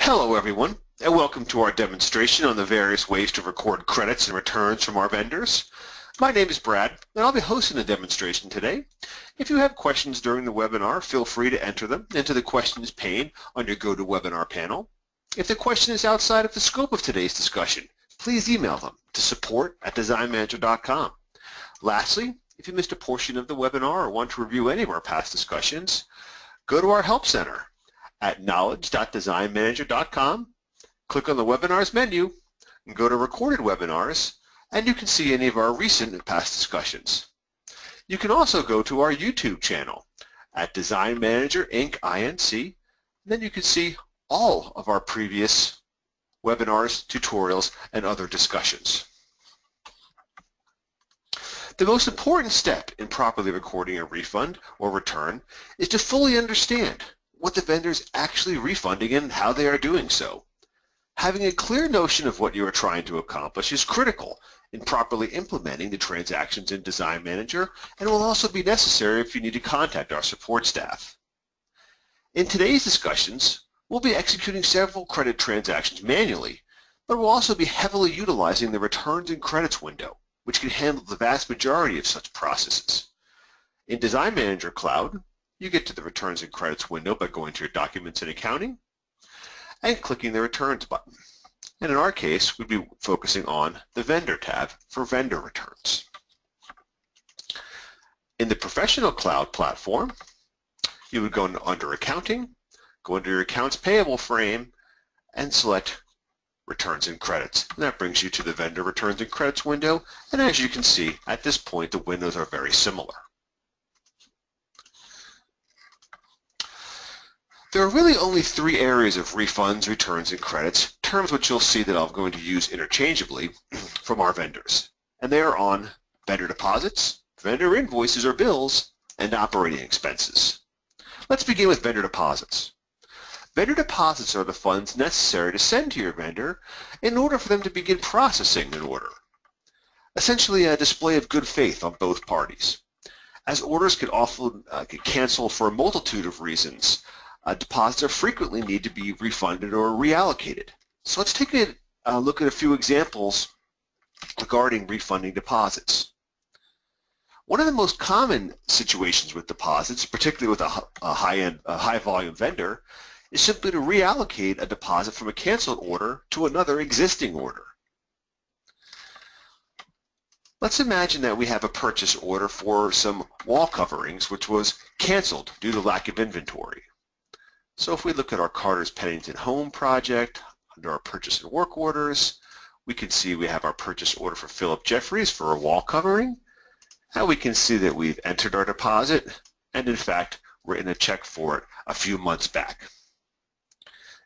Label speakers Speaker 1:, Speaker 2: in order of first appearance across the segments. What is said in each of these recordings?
Speaker 1: Hello everyone, and welcome to our demonstration on the various ways to record credits and returns from our vendors. My name is Brad, and I'll be hosting the demonstration today. If you have questions during the webinar, feel free to enter them into the questions pane on your GoToWebinar panel. If the question is outside of the scope of today's discussion, please email them to support@designmanager.com. Lastly, if you missed a portion of the webinar or want to review any of our past discussions, go to our Help Center at knowledge.designmanager.com, click on the Webinars menu, and go to Recorded Webinars, and you can see any of our recent and past discussions. You can also go to our YouTube channel at Design Manager Inc. INC, and then you can see all of our previous webinars, tutorials, and other discussions. The most important step in properly recording a refund or return is to fully understand what the vendor is actually refunding and how they are doing so. Having a clear notion of what you are trying to accomplish is critical in properly implementing the transactions in Design Manager, and will also be necessary if you need to contact our support staff. In today's discussions, we'll be executing several credit transactions manually, but we'll also be heavily utilizing the Returns and Credits window, which can handle the vast majority of such processes. In Design Manager Cloud, you get to the Returns and Credits window by going to your Documents and Accounting and clicking the Returns button. And in our case, we'd be focusing on the Vendor tab for vendor returns. In the Professional Cloud platform, you would go under Accounting, go under your Accounts Payable frame, and select Returns and Credits. And that brings you to the Vendor Returns and Credits window, and as you can see, at this point, the windows are very similar. There are really only three areas of refunds, returns, and credits, terms which you'll see that I'm going to use interchangeably from our vendors. And they are on vendor deposits, vendor invoices or bills, and operating expenses. Let's begin with vendor deposits. Vendor deposits are the funds necessary to send to your vendor in order for them to begin processing an order. Essentially a display of good faith on both parties. As orders can often get canceled for a multitude of reasons, deposits are frequently need to be refunded or reallocated. So let's take a look at a few examples regarding refunding deposits. One of the most common situations with deposits, particularly with a high volume vendor, is simply to reallocate a deposit from a canceled order to another existing order. Let's imagine that we have a purchase order for some wall coverings which was canceled due to lack of inventory. So if we look at our Carter's Pennington Home project, under our purchase and work orders, we can see we have our purchase order for Philip Jeffries for a wall covering, and we can see that we've entered our deposit and in fact written a check for it a few months back.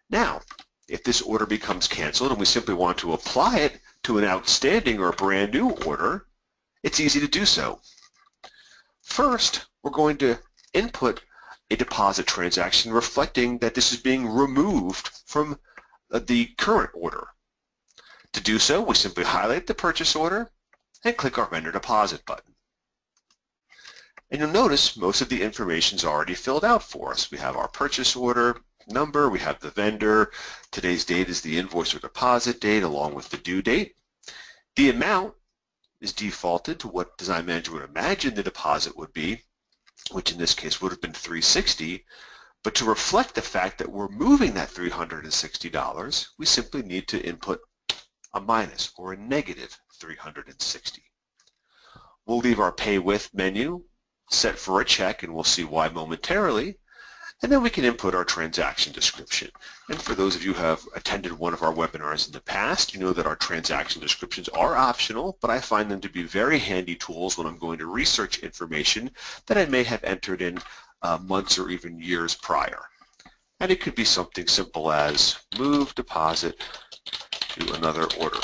Speaker 1: Now, if this order becomes canceled and we simply want to apply it to an outstanding or a brand new order, it's easy to do so. First, we're going to input a deposit transaction reflecting that this is being removed from the current order. To do so, we simply highlight the purchase order and click our vendor deposit button. And you'll notice most of the information is already filled out for us. We have our purchase order number, we have the vendor, today's date is the invoice or deposit date along with the due date. The amount is defaulted to what Design Manager would imagine the deposit would be, which in this case would have been $360, but to reflect the fact that we're moving that $360, we simply need to input a minus or a negative $360. We'll leave our Pay With menu set for a check, and we'll see why momentarily, and then we can input our transaction description. And for those of you who have attended one of our webinars in the past, you know that our transaction descriptions are optional, but I find them to be very handy tools when I'm going to research information that I may have entered in months or even years prior. And it could be something simple as move deposit to another order.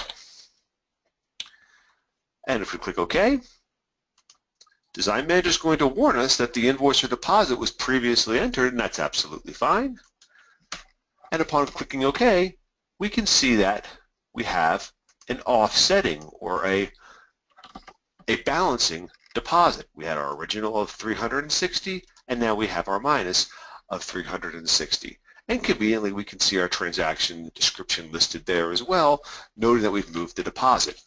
Speaker 1: And if we click OK, Design Manager is going to warn us that the invoice or deposit was previously entered, and that's absolutely fine. And upon clicking OK, we can see that we have an offsetting or a balancing deposit. We had our original of $360, and now we have our minus of $360. And conveniently, we can see our transaction description listed there as well, noting that we've moved the deposit.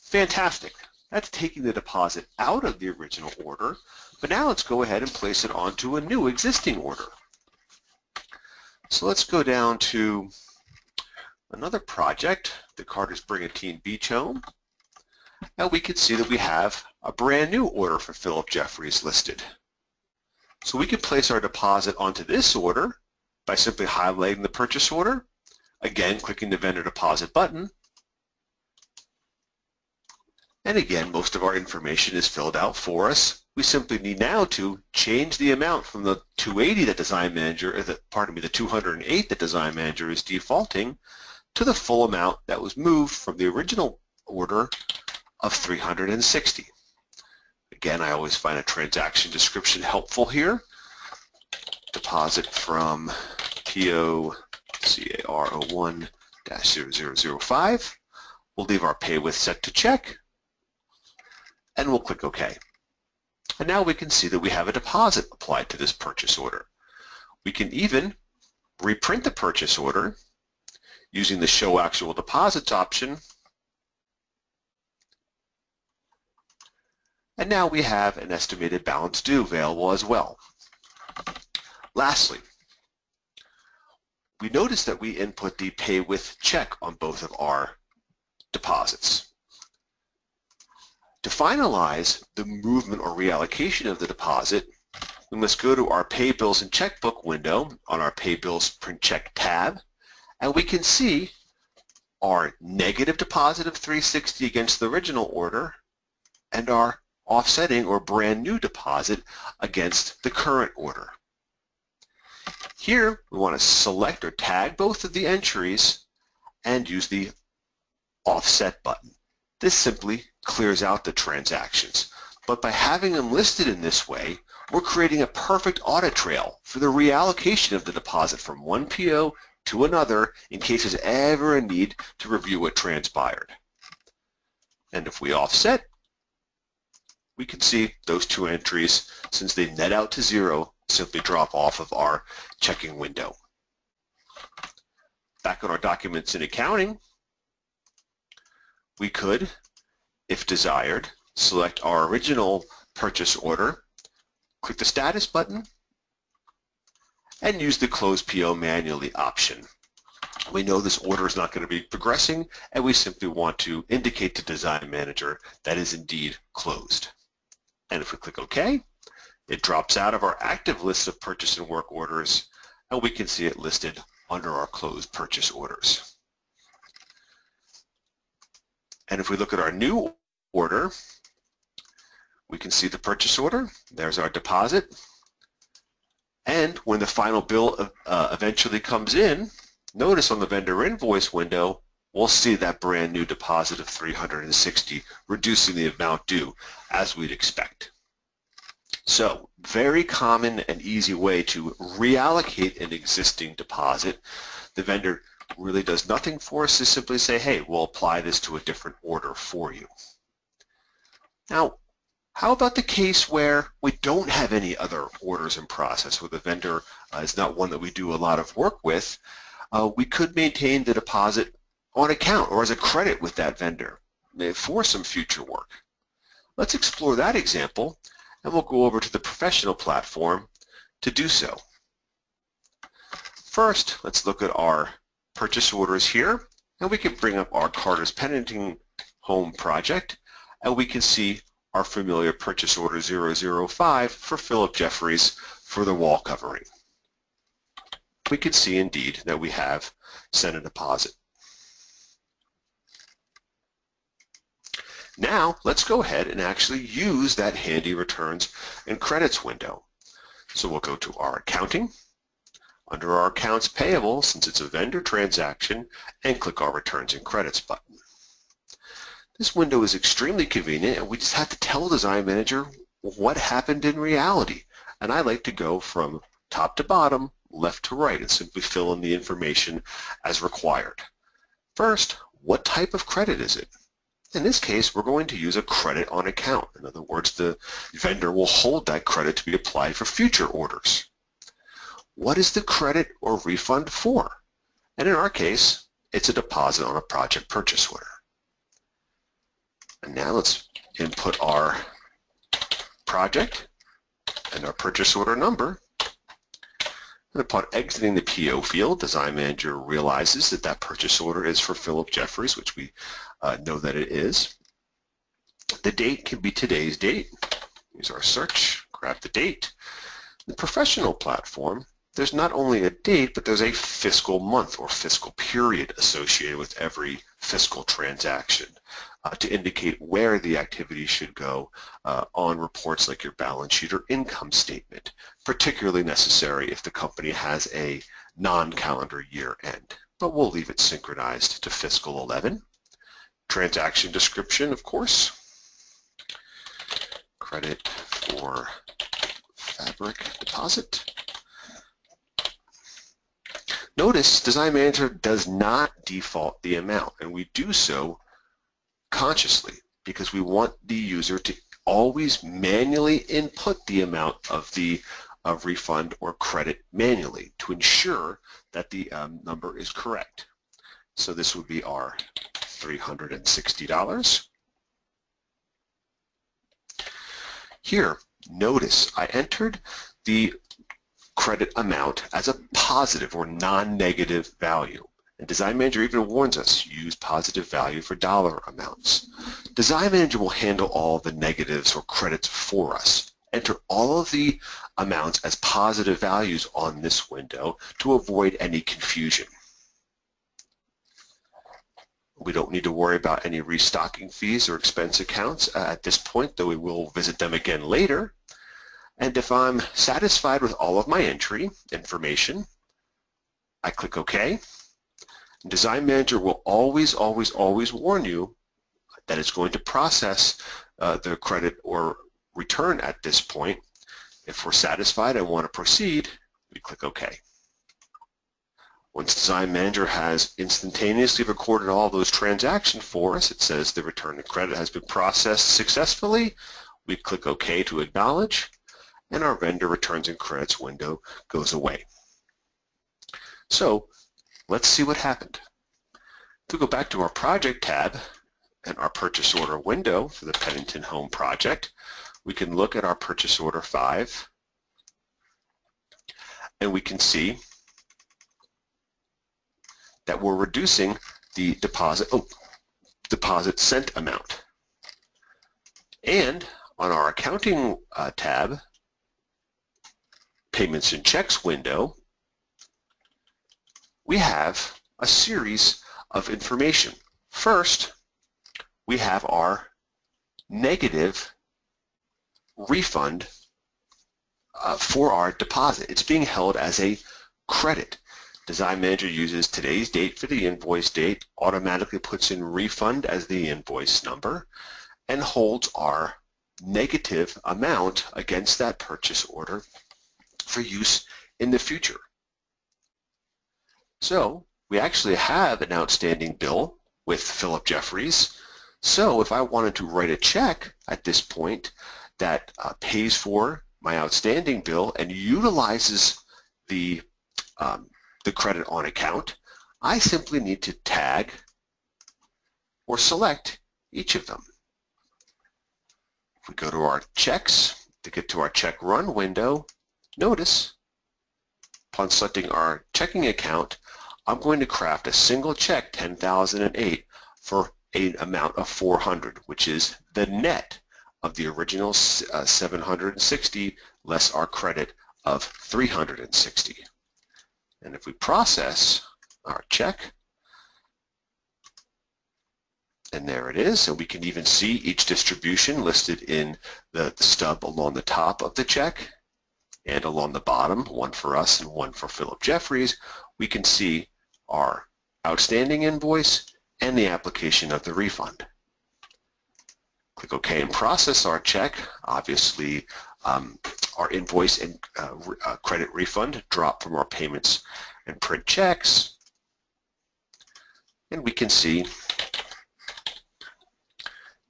Speaker 1: Fantastic. That's taking the deposit out of the original order, but now let's go ahead and place it onto a new existing order. So let's go down to another project, the Carter's Brigantine Beach Home, and we can see that we have a brand new order for Philip Jeffries listed. So we can place our deposit onto this order by simply highlighting the purchase order, again clicking the vendor deposit button, and again most of our information is filled out for us. We simply need now to change the amount from the 280 that Design Manager, the 208 that Design Manager is defaulting, to the full amount that was moved from the original order of 360. Again, I always find a transaction description helpful here. Deposit from PO CAR01-0005. We'll leave our pay with set to check, and we'll click OK. And now we can see that we have a deposit applied to this purchase order. We can even reprint the purchase order using the Show Actual Deposits option. And now we have an estimated balance due available as well. Lastly, we notice that we input the pay with check on both of our deposits. To finalize the movement or reallocation of the deposit, we must go to our Pay Bills and Checkbook window on our Pay Bills Print Check tab, and we can see our negative deposit of 360 against the original order and our offsetting or brand new deposit against the current order. Here we want to select or tag both of the entries and use the offset button. This simply clears out the transactions, but by having them listed in this way, we're creating a perfect audit trail for the reallocation of the deposit from one PO to another in case there's ever a need to review what transpired. And if we offset, we can see those two entries, since they net out to zero, simply drop off of our checking window. Back on our documents in accounting, we could, if desired, select our original purchase order, click the status button, and use the Close PO Manually option. We know this order is not going to be progressing, and we simply want to indicate to Design Manager that is indeed closed. And if we click OK, it drops out of our active list of purchase and work orders, and we can see it listed under our closed purchase orders. And if we look at our new order, we can see the purchase order. There's our deposit. And when the final bill eventually comes in, notice on the vendor invoice window, we'll see that brand new deposit of 360, reducing the amount due as we'd expect. So, very common and easy way to reallocate an existing deposit. The vendor really does nothing for us to simply say, hey, we'll apply this to a different order for you. Now, how about the case where we don't have any other orders in process, where the vendor is not one that we do a lot of work with? We could maintain the deposit on account or as a credit with that vendor for some future work. Let's explore that example, and we'll go over to the professional platform to do so. First, let's look at our purchase orders here, and we can bring up our Carter's Pennington Home project, and we can see our familiar purchase order 005 for Philip Jeffries for the wall covering. We can see indeed that we have sent a deposit. Now let's go ahead and actually use that handy returns and credits window. So we'll go to our accounting, under our accounts payable, since it's a vendor transaction, and click our returns and credits button. This window is extremely convenient, and we just have to tell Design Manager what happened in reality. And I like to go from top to bottom, left to right, and simply fill in the information as required. First, what type of credit is it? In this case, we're going to use a credit on account. In other words, the vendor will hold that credit to be applied for future orders. what is the credit or refund for? And in our case, it's a deposit on a project purchase order. And now let's input our project and our purchase order number. And upon exiting the PO field, Design Manager realizes that that purchase order is for Philip Jeffries, which we know that it is. The date can be today's date. Use our search, grab the date. The professional platform, there's not only a date, but there's a fiscal month or fiscal period associated with every fiscal transaction to indicate where the activity should go on reports like your balance sheet or income statement, particularly necessary if the company has a non-calendar year end. But we'll leave it synchronized to fiscal 11. Transaction description, of course. Credit for fabric deposit. Notice Design Manager does not default the amount, and we do so consciously because we want the user to always manually input the amount of the refund or credit manually to ensure that the number is correct. So this would be our $360. Here, notice I entered the credit amount as a positive or non-negative value. And Design Manager even warns us, use positive value for dollar amounts. Design Manager will handle all the negatives or credits for us. Enter all of the amounts as positive values on this window to avoid any confusion. We don't need to worry about any restocking fees or expense accounts at this point, though we will visit them again later. And if I'm satisfied with all of my entry information, I click OK. Design Manager will always warn you that it's going to process the credit or return at this point. If we're satisfied and want to proceed, we click OK. Once Design Manager has instantaneously recorded all those transactions for us, it says the return of credit has been processed successfully. We click OK to acknowledge, and our vendor returns and credits window goes away. So let's see what happened. If we go back to our project tab and our purchase order window for the Pennington Home project, we can look at our purchase order 5, and we can see that we're reducing the deposit sent amount. And on our accounting tab, payments and checks window, we have a series of information. First, we have our negative refund for our deposit. It's being held as a credit. Design Manager uses today's date for the invoice date, automatically puts in refund as the invoice number, and holds our negative amount against that purchase order for use in the future. So we actually have an outstanding bill with Philip Jeffries. So if I wanted to write a check at this point that pays for my outstanding bill and utilizes the credit on account, I simply need to tag or select each of them. If we go to our checks, to get to our check run window, notice upon selecting our checking account, I'm going to craft a single check 10,008 for an amount of 400, which is the net of the original 760 less our credit of 360. And if we process our check, and there it is, and we can even see each distribution listed in the stub along the top of the check and along the bottom, one for us and one for Philip Jeffries. We can see our outstanding invoice and the application of the refund. Click OK and process our check. Obviously, our invoice and credit refund drop from our payments and print checks. And we can see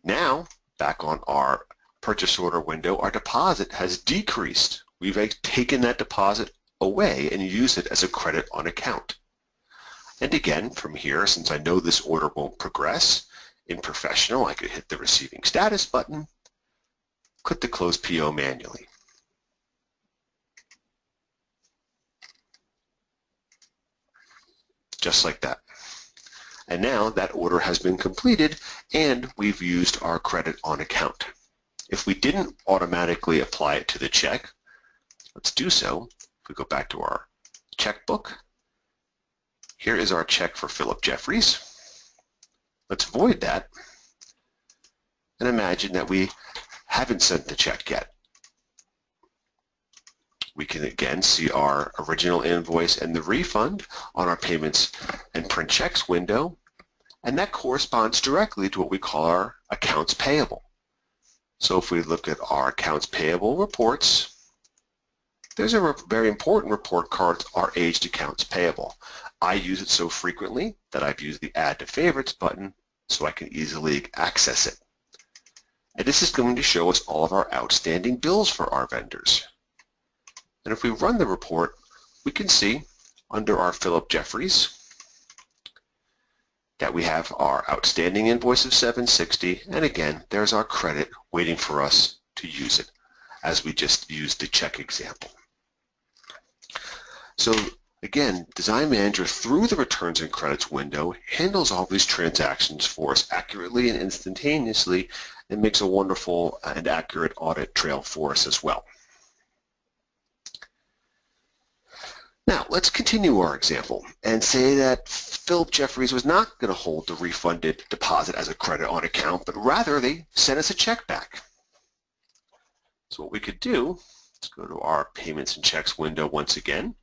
Speaker 1: now, back on our purchase order window, our deposit has decreased. We've taken that deposit away and use it as a credit on account. And again, from here, since I know this order won't progress, in Professional, I could hit the Receiving Status button, click the Close PO manually. Just like that. And now that order has been completed and we've used our credit on account. If we didn't automatically apply it to the check, let's do so. If we go back to our checkbook, here is our check for Philip Jeffries. Let's void that and imagine that we haven't sent the check yet. We can again see our original invoice and the refund on our Payments and Print Checks window, and that corresponds directly to what we call our accounts payable. So if we look at our accounts payable reports, there's a very important report called our aged accounts payable. I use it so frequently that I've used the Add to Favorites button so I can easily access it. And this is going to show us all of our outstanding bills for our vendors. And if we run the report, we can see under our Philip Jeffries that we have our outstanding invoice of $760, and again, there's our credit waiting for us to use it, as we just used the check example. So again, Design Manager through the Returns and Credits window handles all these transactions for us accurately and instantaneously, and makes a wonderful and accurate audit trail for us as well. Now, let's continue our example and say that Philip Jeffries was not going to hold the refunded deposit as a credit on account, but rather they sent us a check back. So what we could do, let's go to our Payments and Checks window once again.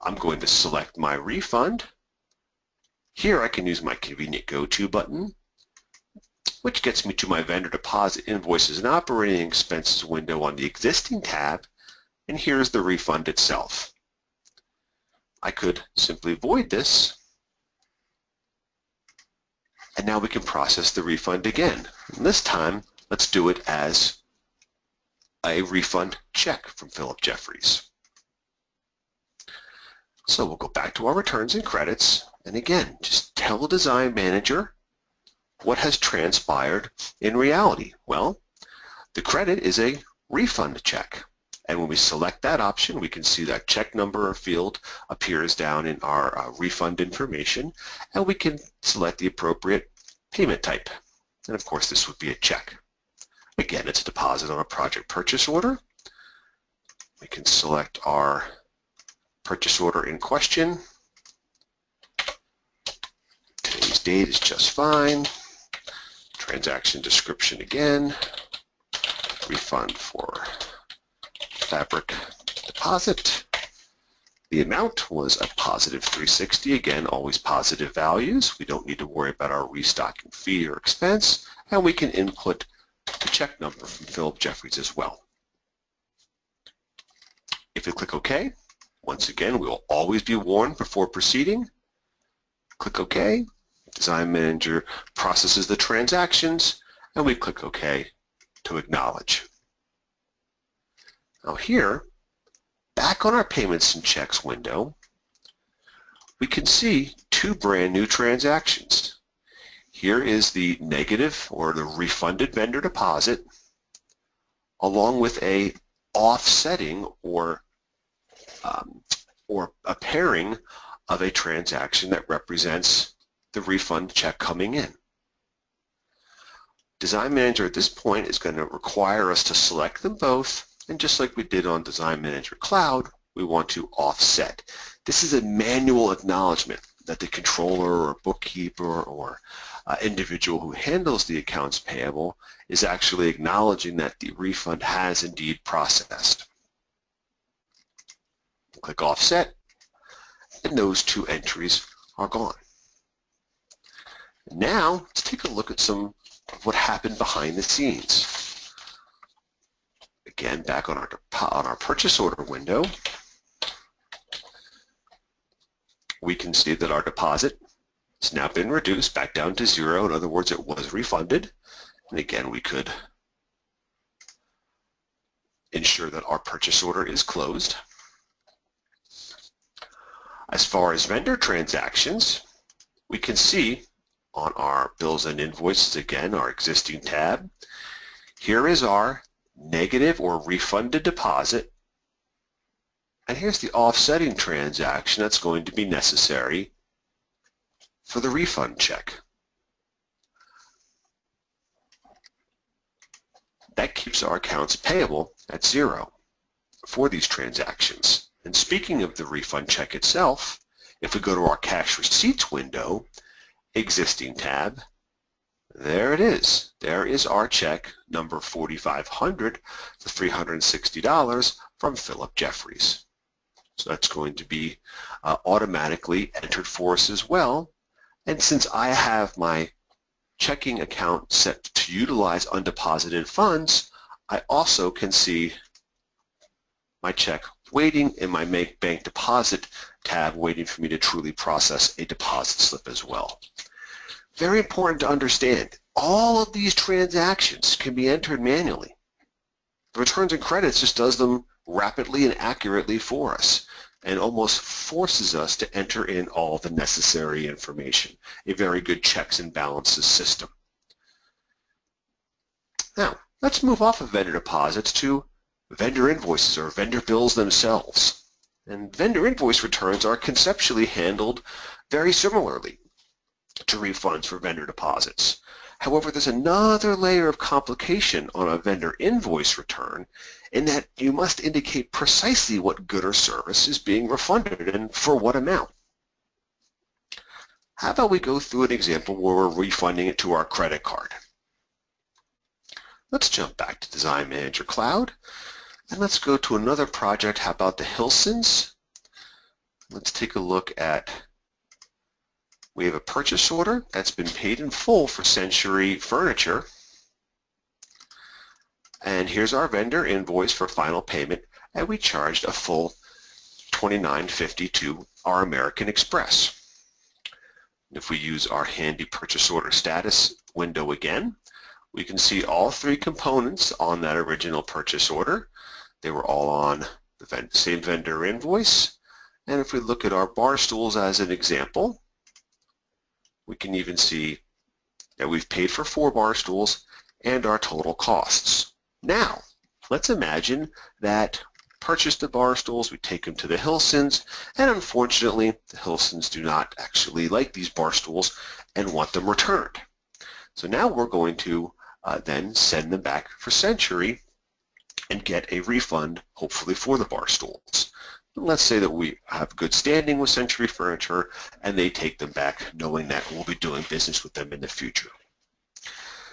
Speaker 1: I'm going to select my refund. Here I can use my convenient Go To button, which gets me to my Vendor Deposit, Invoices, and Operating Expenses window on the existing tab, and here's the refund itself. I could simply void this, and now we can process the refund again. And this time, let's do it as a refund check from Philip Jeffries. So we'll go back to our Returns and Credits, and again, just tell the Design Manager what has transpired in reality. Well, the credit is a refund check. And when we select that option, we can see that check number field appears down in our refund information, and we can select the appropriate payment type. And of course, this would be a check. Again, it's a deposit on a project purchase order. We can select our purchase order in question. Today's date is just fine. Transaction description again. Refund for fabric deposit. The amount was a positive $360. Again, always positive values. We don't need to worry about our restocking fee or expense, and we can input the check number from Philip Jeffries as well. If you click OK, once again, we will always be warned before proceeding. Click OK. Design Manager processes the transactions, and we click OK to acknowledge. Now here, back on our Payments and Checks window, we can see two brand new transactions. Here is the negative or the refunded vendor deposit, along with a offsetting or a pairing of a transaction that represents the refund check coming in. Design Manager at this point is going to require us to select them both, and just like we did on Design Manager Cloud, we want to offset. This is a manual acknowledgement that the controller or bookkeeper or individual who handles the accounts payable is actually acknowledging that the refund has indeed processed. Click Offset, and those two entries are gone. Now, let's take a look at some of what happened behind the scenes. Again, back on our purchase order window, we can see that our deposit has now been reduced back down to 0. In other words, it was refunded. And again, we could ensure that our purchase order is closed. As far as vendor transactions, we can see on our bills and invoices, again, our existing tab, here is our negative or refunded deposit, and here's the offsetting transaction that's going to be necessary for the refund check. That keeps our accounts payable at 0 for these transactions. And speaking of the refund check itself, if we go to our cash receipts window, existing tab, there it is. There is our check number 4,500 for $360 from Philip Jeffries. So that's going to be automatically entered for us as well. And since I have my checking account set to utilize undeposited funds, I also can see my check waiting in my Make Bank Deposit tab, waiting for me to truly process a deposit slip as well. Very important to understand, all of these transactions can be entered manually. The returns and credits just does them rapidly and accurately for us and almost forces us to enter in all the necessary information. A very good checks and balances system. Now, let's move off of vendor deposits to vendor invoices or vendor bills themselves. And vendor invoice returns are conceptually handled very similarly to refunds for vendor deposits. However, there's another layer of complication on a vendor invoice return in that you must indicate precisely what good or service is being refunded and for what amount. How about we go through an example where we're refunding it to our credit card? Let's jump back to Design Manager Cloud and let's go to another project. How about the Hilsons? Let's take a look at, we have a purchase order that's been paid in full for Century Furniture. And here's our vendor invoice for final payment, and we charged a full $29.50 to our American Express. If we use our handy purchase order status window again, we can see all three components on that original purchase order. They were all on the same vendor invoice. And if we look at our bar stools as an example, we can even see that we've paid for 4 bar stools and our total costs. Now, let's imagine that purchased the bar stools, we take them to the Hilsons, and unfortunately, the Hilsons do not actually like these bar stools and want them returned. So now we're going to then send them back for Century and get a refund, hopefully for the bar stools. Let's say that we have good standing with Century Furniture and they take them back knowing that we'll be doing business with them in the future.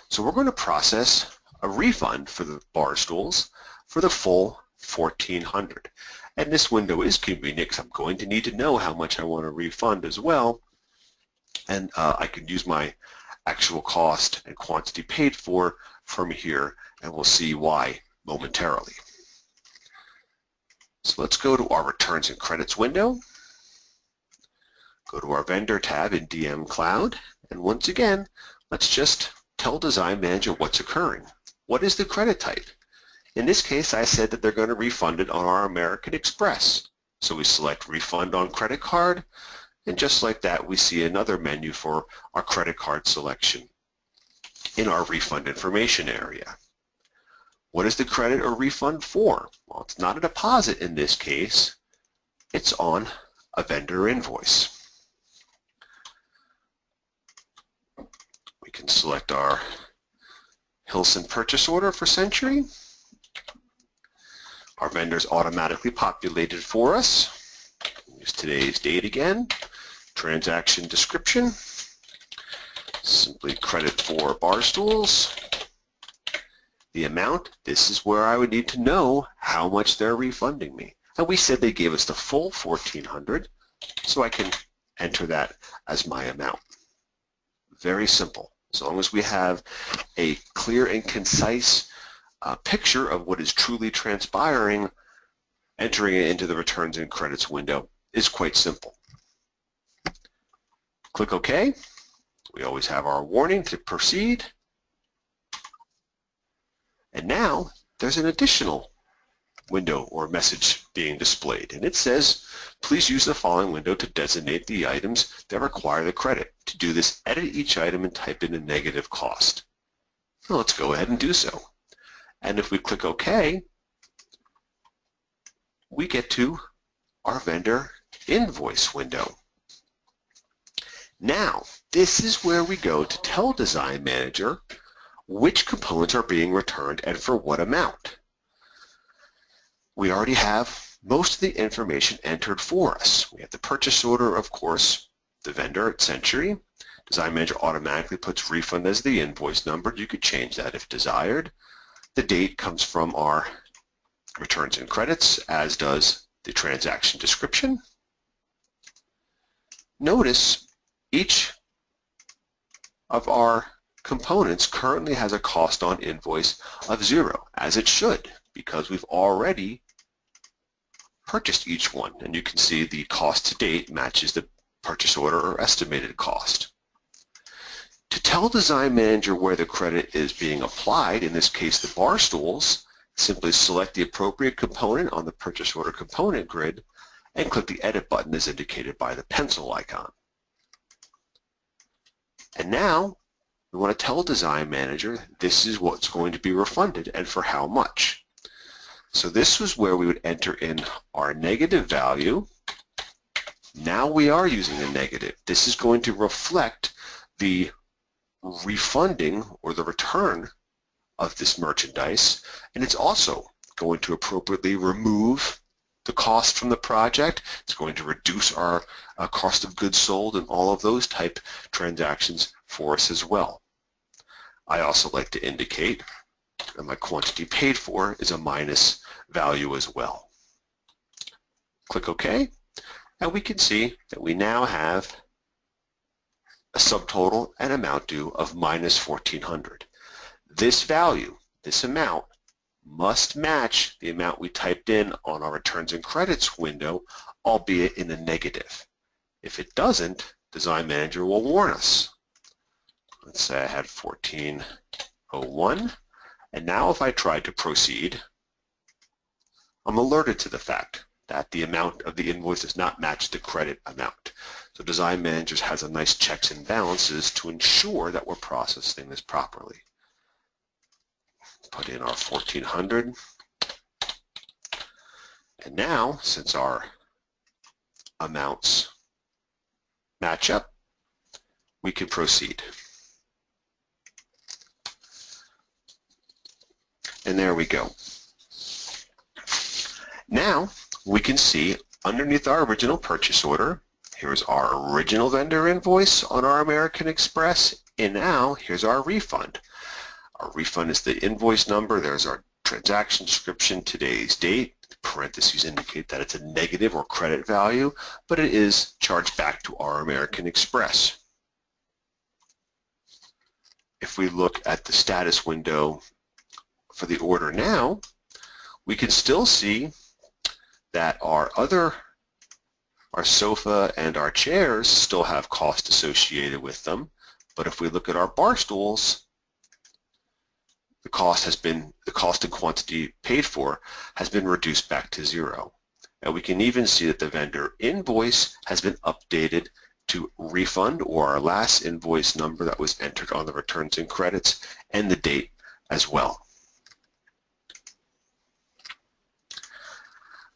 Speaker 1: So we're going to process a refund for the bar stools for the full $1,400. And this window is convenient because I'm going to need to know how much I want to refund as well. And I can use my actual cost and quantity paid for from here, and we'll see why momentarily. So let's go to our returns and credits window, go to our vendor tab in DM Cloud, and once again, let's just tell Design Manager what's occurring. What is the credit type? In this case, I said that they're going to refund it on our American Express. So we select Refund on Credit Card, and just like that, we see another menu for our credit card selection in our refund information area. What is the credit or refund for? Well, it's not a deposit in this case. It's on a vendor invoice. We can select our Hilson purchase order for Century. Our vendor's automatically populated for us. Use today's date again. Transaction description. Simply credit for bar stools. The amount, this is where I would need to know how much they're refunding me. And we said they gave us the full $1,400, so I can enter that as my amount. Very simple. As long as we have a clear and concise picture of what is truly transpiring, entering it into the returns and credits window is quite simple. Click OK. We always have our warning to proceed. And now there's an additional window or message being displayed. And it says, please use the following window to designate the items that require the credit. To do this, edit each item and type in a negative cost. Well, let's go ahead and do so. And if we click OK, we get to our vendor invoice window. Now, this is where we go to tell Design Manager which components are being returned and for what amount. We already have most of the information entered for us. We have the purchase order, of course, the vendor at Century. Design Manager automatically puts refund as the invoice number. You could change that if desired. The date comes from our returns and credits, as does the transaction description. Notice each of our components currently has a cost on invoice of 0, as it should, because we've already purchased each one. And you can see the cost to date matches the purchase order or estimated cost. To tell Design Manager where the credit is being applied, in this case the bar stools, simply select the appropriate component on the purchase order component grid and click the edit button as indicated by the pencil icon. And now we want to tell Design Manager this is what's going to be refunded and for how much. So this was where we would enter in our negative value. Now we are using a negative. This is going to reflect the refunding or the return of this merchandise, and it's also going to appropriately remove the cost from the project. It's going to reduce our cost of goods sold and all of those type transactions for us as well. I also like to indicate that my quantity paid for is a minus value as well. Click OK, and we can see that we now have a subtotal and amount due of minus $1,400. This value, this amount, must match the amount we typed in on our returns and credits window, albeit in a negative. If it doesn't, Design Manager will warn us. Let's say I had 1401, and now if I try to proceed, I'm alerted to the fact that the amount of the invoice does not match the credit amount. So Design Manager has a nice checks and balances to ensure that we're processing this properly. Put in our 1400, and now since our amounts match up, we can proceed. And there we go. Now we can see underneath our original purchase order, here's our original vendor invoice on our American Express, and now here's our refund. Our refund is the invoice number. There's our transaction description, today's date. Parentheses indicate that it's a negative or credit value, but it is charged back to our American Express. If we look at the status window for the order now, we can still see that our sofa and our chairs still have cost associated with them. But if we look at our bar stools, the cost and quantity paid for has been reduced back to 0. And we can even see that the vendor invoice has been updated to refund, or our last invoice number that was entered on the returns and credits, and the date as well.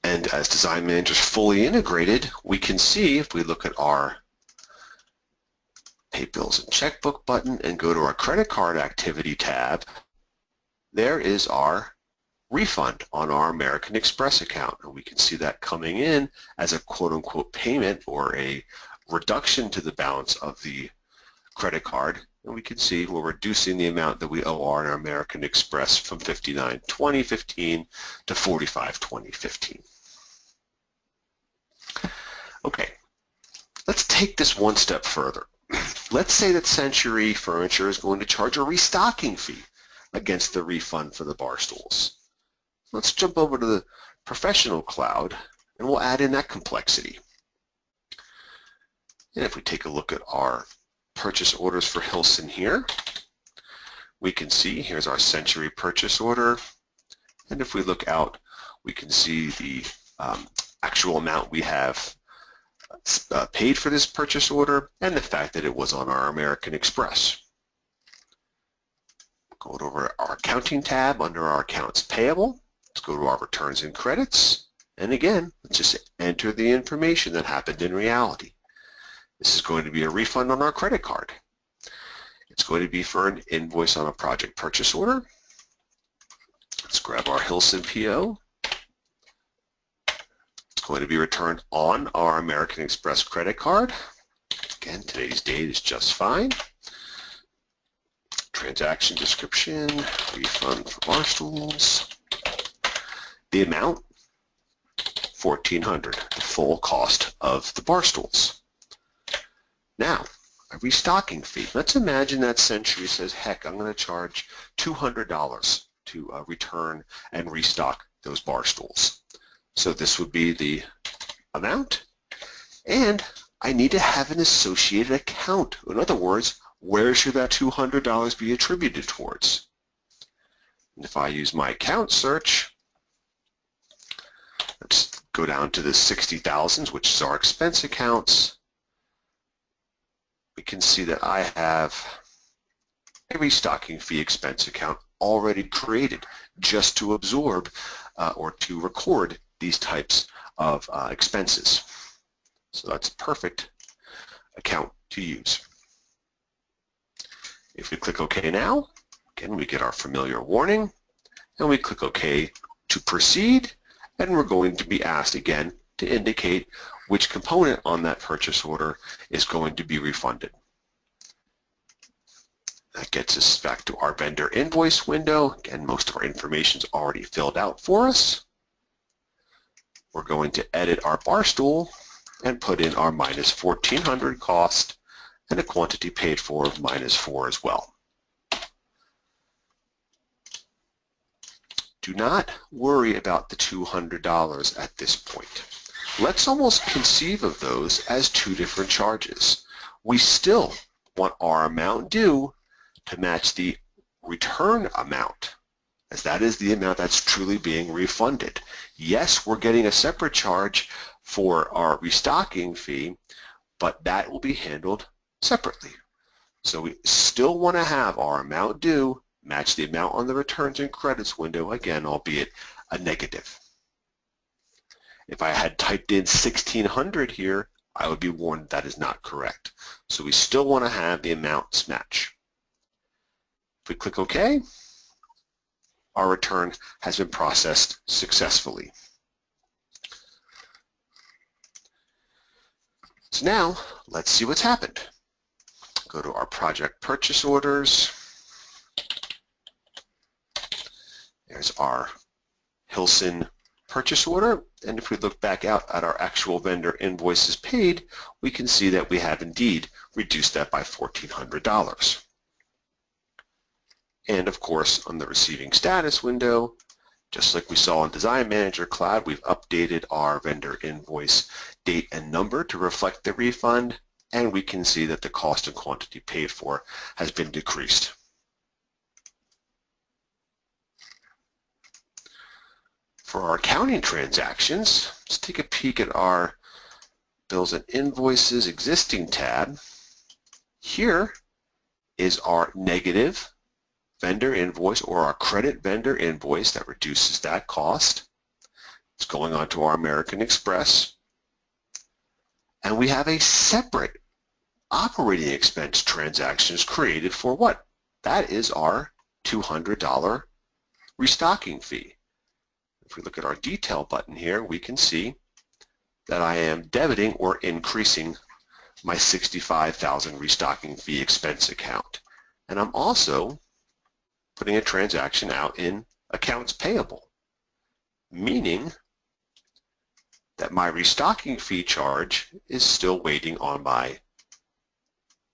Speaker 1: And as Design Manager is fully integrated, we can see, if we look at our Pay Bills and Checkbook button and go to our Credit Card Activity tab, there is our refund on our American Express account. And we can see that coming in as a quote-unquote payment or a reduction to the balance of the credit card. And we can see we're reducing the amount that we owe our American Express from $59.2015 to $45.2015. Okay, let's take this one step further. Let's say that Century Furniture is going to charge a restocking fee against the refund for the bar stools. Let's jump over to the professional cloud and we'll add in that complexity. And if we take a look at our purchase orders for Hilson here, we can see here's our Century purchase order. And if we look out We can see the actual amount we have paid for this purchase order and the fact that it was on our American Express. Go over our accounting tab under our accounts payable. Let's go to our returns and credits. And again, let's just enter the information that happened in reality. This is going to be a refund on our credit card. It's going to be for an invoice on a project purchase order. Let's grab our Hilson PO. It's going to be returned on our American Express credit card. Again, today's date is just fine. Transaction description, refund for bar stools. The amount, $1,400, the full cost of the bar stools. Now, a restocking fee. Let's imagine that Century says, heck, I'm going to charge $200 to return and restock those bar stools. So this would be the amount, and I need to have an associated account. In other words, where should that $200 be attributed towards? And if I use my account search, let's go down to the 60,000s, which is our expense accounts. We can see that I have a restocking fee expense account already created just to absorb or to record these types of expenses. So that's a perfect account to use. If we click OK now, again, we get our familiar warning, and we click OK to proceed, and we're going to be asked again to indicate which component on that purchase order is going to be refunded. That gets us back to our vendor invoice window. Again, most of our information is already filled out for us. We're going to edit our bar stool and put in our minus $1,400 cost and a quantity paid for of -4 as well. Do not worry about the $200 at this point. Let's almost conceive of those as two different charges. We still want our amount due to match the return amount, as that is the amount that's truly being refunded. Yes, we're getting a separate charge for our restocking fee, but that will be handled separately. So we still want to have our amount due match the amount on the returns and credits window, again, albeit a negative. If I had typed in 1,600 here, I would be warned that is not correct. So we still want to have the amounts match. If we click OK, our return has been processed successfully. So now, let's see what's happened. Go to our project purchase orders. There's our Hilson purchase order, and if we look back out at our actual vendor invoices paid, we can see that we have indeed reduced that by $1,400. And of course, on the receiving status window, just like we saw in Design Manager Cloud, we've updated our vendor invoice date and number to reflect the refund, and we can see that the cost and quantity paid for has been decreased. For our accounting transactions, let's take a peek at our Bills and Invoices existing tab. Here is our negative vendor invoice, or our credit vendor invoice that reduces that cost. It's going on to our American Express. And we have a separate operating expense transactions created for what? That is our $200 restocking fee. If we look at our detail button here, we can see that I am debiting or increasing my 65,000 restocking fee expense account. And I'm also putting a transaction out in accounts payable, meaning that my restocking fee charge is still waiting on my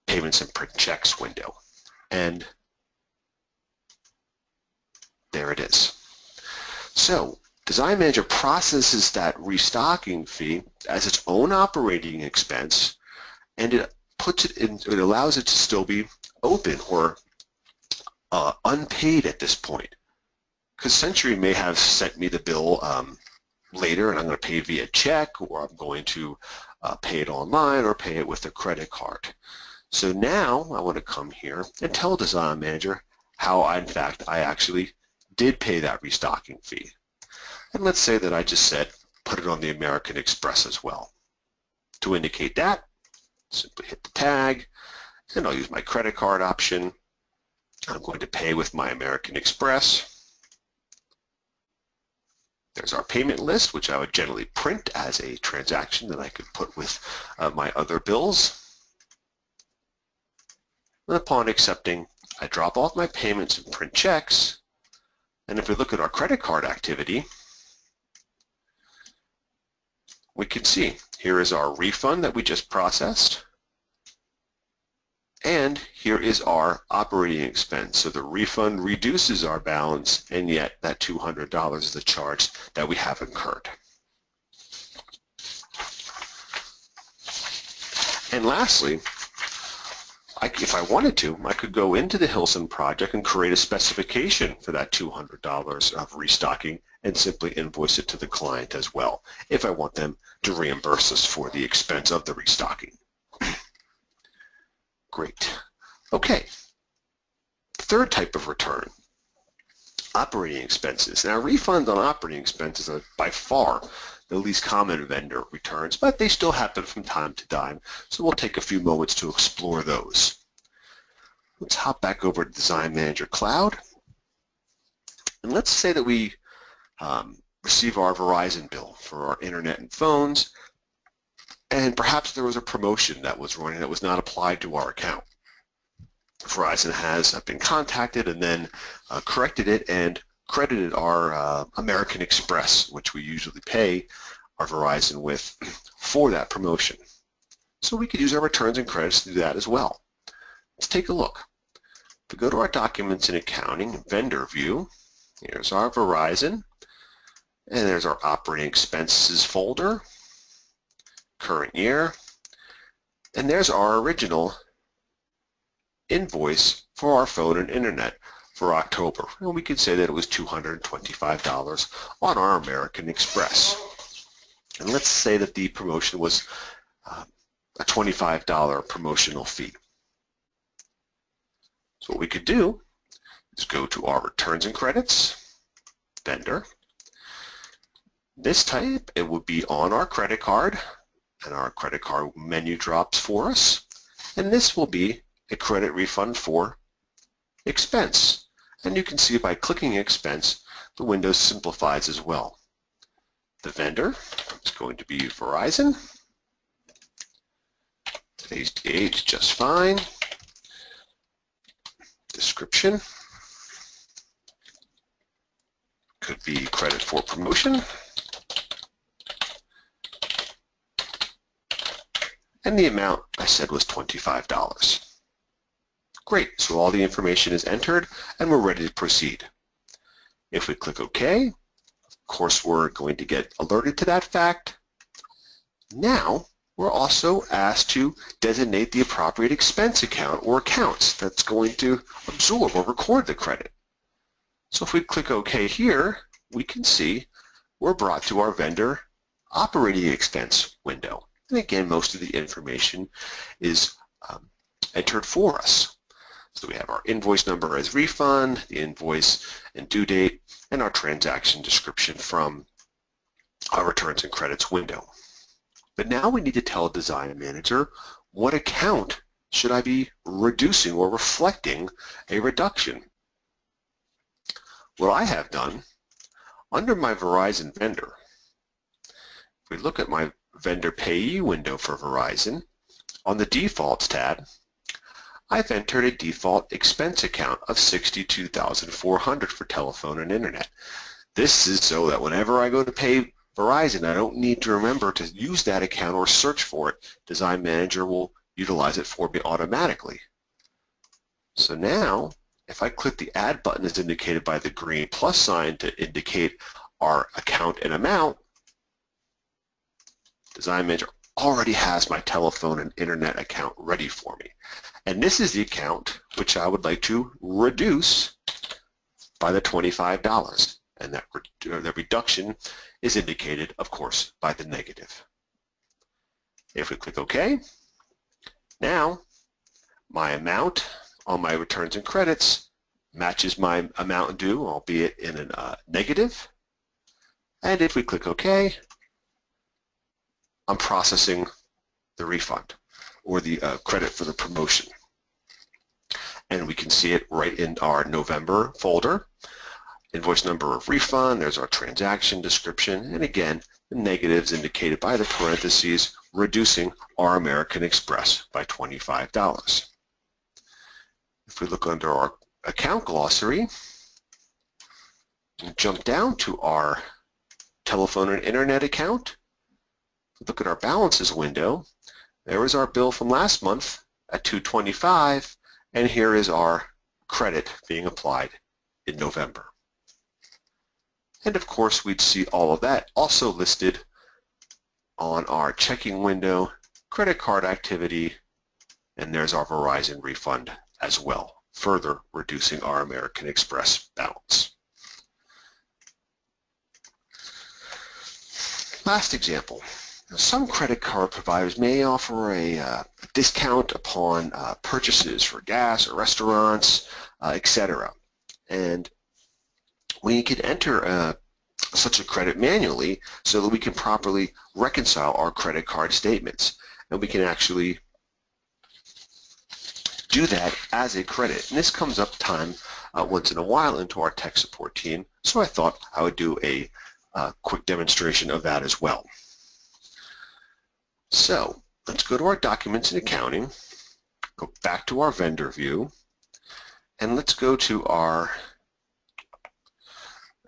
Speaker 1: payments and print checks window. And there it is. So Design Manager processes that restocking fee as its own operating expense, and it puts it in, it allows it to still be open or unpaid at this point. because Century may have sent me the bill later and I'm going to pay via check, or I'm going to pay it online or pay it with a credit card. So now I want to come here and tell Design Manager how in fact I actually did pay that restocking fee. And let's say that I just said put it on the American Express as well. To indicate that, simply hit the tag, and I'll use my credit card option. I'm going to pay with my American Express. There's our payment list, which I would generally print as a transaction that I could put with my other bills. And upon accepting, I drop off my payments and print checks. And if we look at our credit card activity, we can see here is our refund that we just processed. And here is our operating expense. So the refund reduces our balance, and yet that $200 is the charge that we have incurred. And lastly, if I wanted to, I could go into the Hilson project and create a specification for that $200 of restocking and simply invoice it to the client as well, if I want them to reimburse us for the expense of the restocking. Great. Okay. Third type of return, operating expenses. Now, refunds on operating expenses are by far the least common vendor returns, but they still happen from time to time, so we'll take a few moments to explore those. Let's hop back over to Design Manager Cloud, and let's say that we receive our Verizon bill for our internet and phones, and perhaps there was a promotion that was running that was not applied to our account. Verizon has been contacted and then corrected it and credited our American Express, which we usually pay our Verizon with, for that promotion. So we could use our returns and credits to do that as well. Let's take a look. If we go to our Documents in Accounting, Vendor View, here's our Verizon, and there's our Operating Expenses folder, current year, and there's our original invoice for our phone and internet for October. And we could say that it was $225 on our American Express. And let's say that the promotion was a $25 promotional fee. So what we could do is go to our returns and credits, vendor. This type, it would be on our credit card, and our credit card menu drops for us. And this will be a credit refund for expense. And you can see by clicking expense, the window simplifies as well. The vendor is going to be Verizon. Today's date, just fine. Description could be credit for promotion. And the amount I said was $25. Great, so all the information is entered and we're ready to proceed. If we click OK, of course we're going to get alerted to that fact. Now we're also asked to designate the appropriate expense account or accounts that's going to absorb or record the credit. So if we click OK here, we can see we're brought to our vendor operating expense window. And again, most of the information is entered for us. So we have our invoice number as refund, the invoice and due date, and our transaction description from our returns and credits window. But now we need to tell Design Manager what account should I be reducing or reflecting a reduction. What I have done, under my Verizon vendor, if we look at my vendor payee window for Verizon, on the defaults tab, I've entered a default expense account of $62,400 for telephone and internet. This is so that whenever I go to pay Verizon, I don't need to remember to use that account or search for it. Design Manager will utilize it for me automatically. So now, if I click the Add button as indicated by the green plus sign to indicate our account and amount, Design Manager already has my telephone and internet account ready for me. And this is the account which I would like to reduce by the $25, and that the reduction is indicated, of course, by the negative. If we click OK, now my amount on my returns and credits matches my amount due, albeit in a negative. And if we click OK, I'm processing the refund or the credit for the promotion. And we can see it right in our November folder. Invoice number of refund, there's our transaction description, and again, the negatives indicated by the parentheses, reducing our American Express by $25. If we look under our account glossary and jump down to our telephone and internet account, look at our balances window, there is our bill from last month at $225, and here is our credit being applied in November. And of course, we'd see all of that also listed on our checking window, credit card activity, and there's our Verizon refund as well, further reducing our American Express balance. Last example. Some credit card providers may offer a discount upon purchases for gas or restaurants, etc. And we can enter such a credit manually so that we can properly reconcile our credit card statements. And we can actually do that as a credit. And this comes up time once in a while into our tech support team, so I thought I would do a quick demonstration of that as well. So let's go to our documents and accounting, go back to our vendor view, and let's go to our,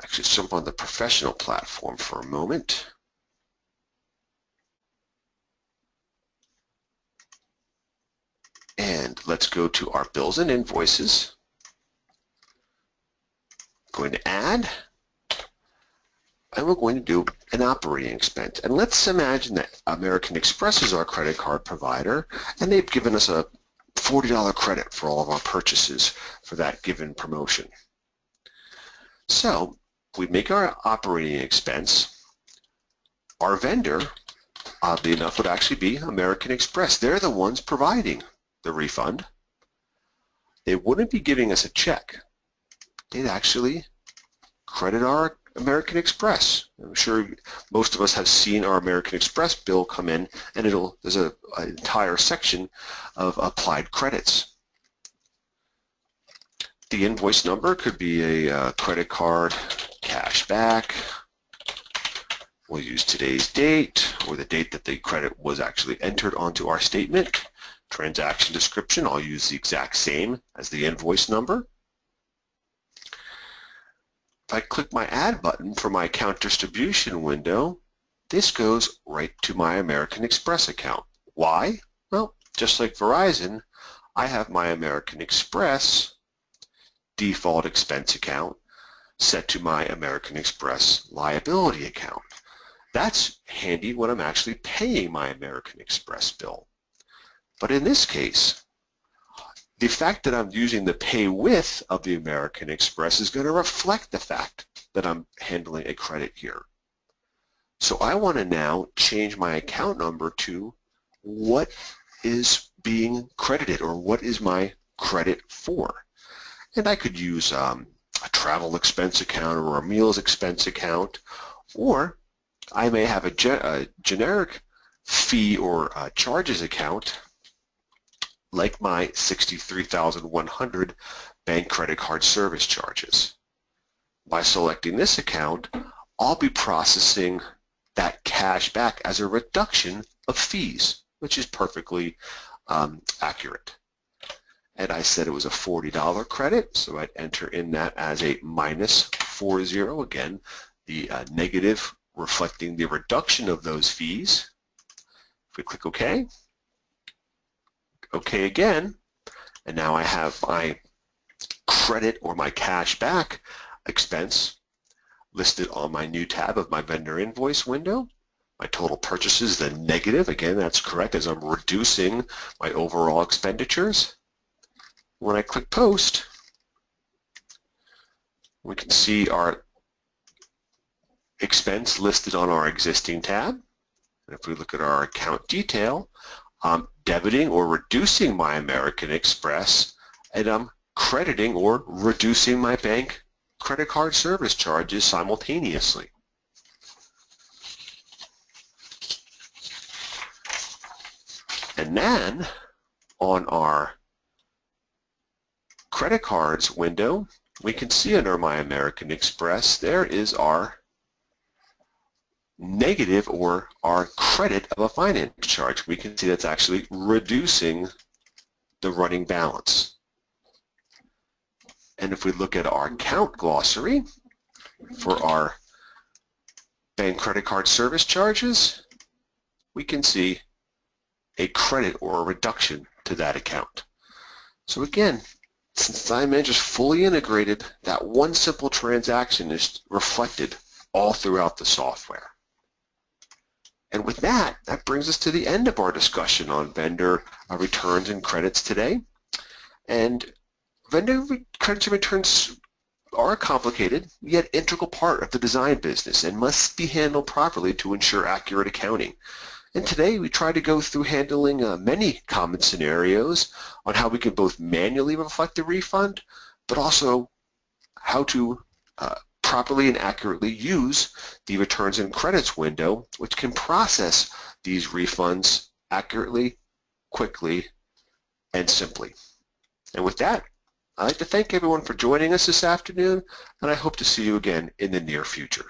Speaker 1: actually jump on the professional platform for a moment. And let's go to our bills and invoices. Going to add, and we're going to do an operating expense. And let's imagine that American Express is our credit card provider, and they've given us a $40 credit for all of our purchases for that given promotion. So we make our operating expense. Our vendor, oddly enough, would actually be American Express. They're the ones providing the refund. They wouldn't be giving us a check. They'd actually credit our American Express. I'm sure most of us have seen our American Express bill come in, and there's an entire section of applied credits. The invoice number could be a credit card, cash back. We'll use today's date or the date that the credit was actually entered onto our statement. Transaction description, I'll use the exact same as the invoice number. If I click my Add button for my account distribution window, this goes right to my American Express account. Why? Well, just like Verizon, I have my American Express default expense account set to my American Express liability account. That's handy when I'm actually paying my American Express bill. But in this case, the fact that I'm using the pay with of the American Express is going to reflect the fact that I'm handling a credit here. So I want to now change my account number to what is being credited, or what is my credit for. And I could use a travel expense account or a meals expense account, or I may have a generic fee or charges account like my $63,100 bank credit card service charges. By selecting this account, I'll be processing that cash back as a reduction of fees, which is perfectly accurate. And I said it was a $40 credit, so I'd enter in that as a -40, again, the negative reflecting the reduction of those fees. If we click OK, OK again, and now I have my credit or my cash back expense listed on my new tab of my vendor invoice window. My total purchases, the negative, again, that's correct, as I'm reducing my overall expenditures. When I click Post, We can see our expense listed on our existing tab. And if we look at our account detail, I'm debiting or reducing my American Express, and I'm crediting or reducing my bank credit card service charges simultaneously. And then on our credit cards window, we can see under my American Express, there is our negative or our credit of a finance charge. We can see that's actually reducing the running balance. And if we look at our account glossary for our bank credit card service charges, we can see a credit or a reduction to that account. So again, since Design Manager is fully integrated, that one simple transaction is reflected all throughout the software. And with that, that brings us to the end of our discussion on vendor returns and credits today. And vendor credits and returns are a complicated yet integral part of the design business and must be handled properly to ensure accurate accounting. And today we try to go through handling many common scenarios on how we can both manually reflect the refund, but also how to properly and accurately use the returns and credits window, which can process these refunds accurately, quickly, and simply. And with that, I'd like to thank everyone for joining us this afternoon, and I hope to see you again in the near future.